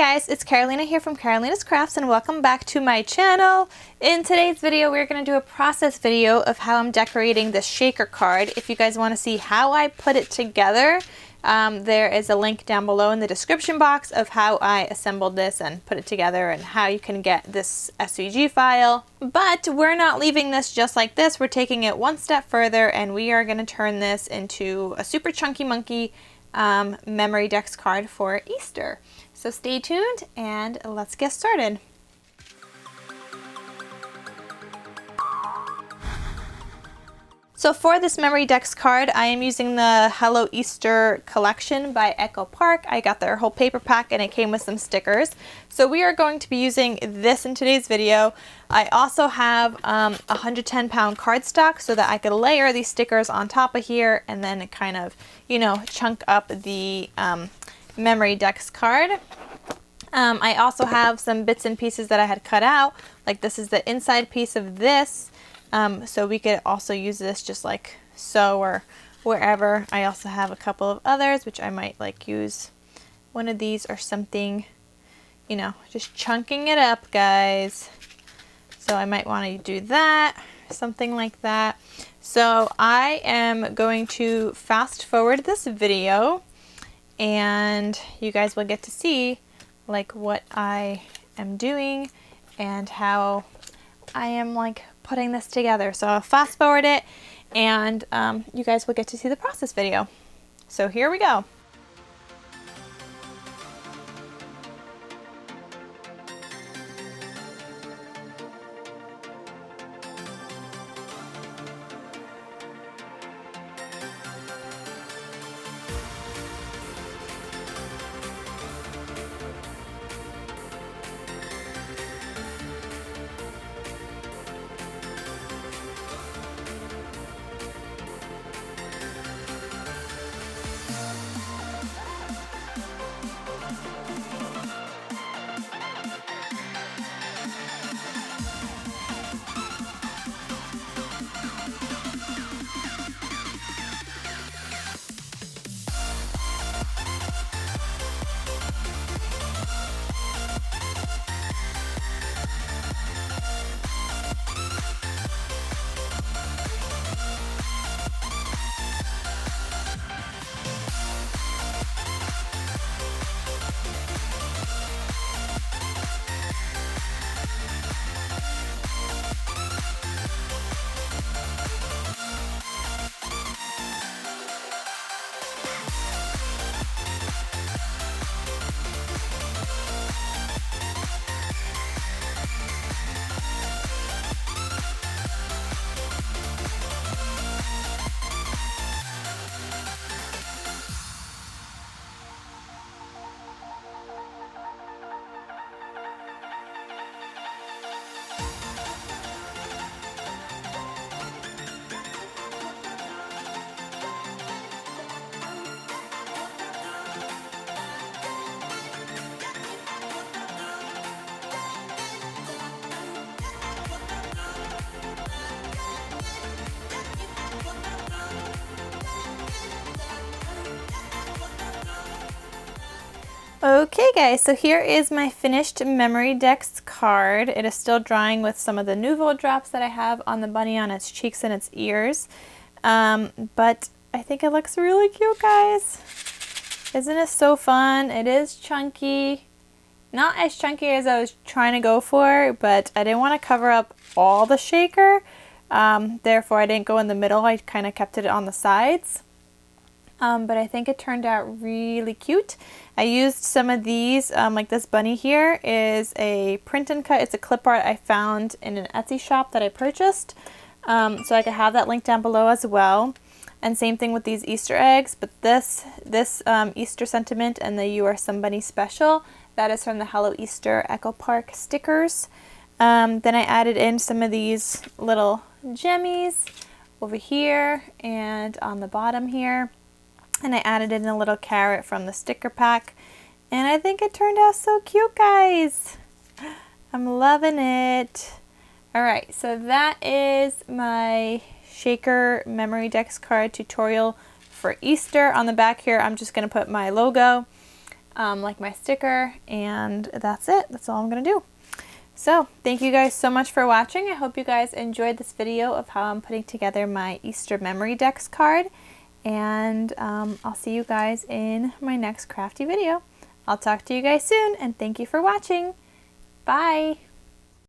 guys, it's Carolina here from KarolinasKrafts and welcome back to my channel. In today's video, we're going to do a process video of how I'm decorating this shaker card. If you guys want to see how I put it together, there is a link down below in the description box of how I assembled this and put it together and how you can get this SVG file. But we're not leaving this just like this. We're taking it one step further and we are going to turn this into a super chunky monkey Memdex card for Easter. So stay tuned and let's get started. So for this Memdex card, I am using the Hello Easter collection by Echo Park. I got their whole paper pack and it came with some stickers. So we are going to be using this in today's video. I also have 110-pound cardstock so that I could layer these stickers on top of here and then kind of, you know, chunk up the Memdex card. I also have some bits and pieces that I had cut out, like this is the inside piece of this, so we could also use this just like so or wherever. I also have a couple of others which I might like use one of these or something, you know, just chunking it up, guys. So I might want to do that, something like that. So I am going to fast forward this video and you guys will get to see like what I am doing and how I am like putting this together. So I'll fast forward it and you guys will get to see the process video. So here we go. Okay guys, so here is my finished Memdex card. It is still drying with some of the Nouveau drops that I have on the bunny on its cheeks and its ears. But I think it looks really cute, guys. Isn't it so fun? It is chunky. Not as chunky as I was trying to go for, but I didn't want to cover up all the shaker. Therefore, I didn't go in the middle. I kind of kept it on the sides. But I think it turned out really cute. I used some of these, like this bunny here is a print and cut. It's a clip art I found in an Etsy shop that I purchased. So I could have that link down below as well. And same thing with these Easter eggs, but this Easter sentiment and the You Are Somebody Special, that is from the Hello Easter Echo Park stickers. Then I added in some of these little gemmies over here and on the bottom here. And I added in a little carrot from the sticker pack. And I think it turned out so cute, guys. I'm loving it. Alright, so that is my shaker Memdex card tutorial for Easter. On the back here, I'm just going to put my logo. like my sticker, and that's it. That's all I'm gonna do. So thank you guys so much for watching. I hope you guys enjoyed this video of how I'm putting together my Easter Memory Decks card, and I'll see you guys in my next crafty video. I'll talk to you guys soon, and thank you for watching. Bye!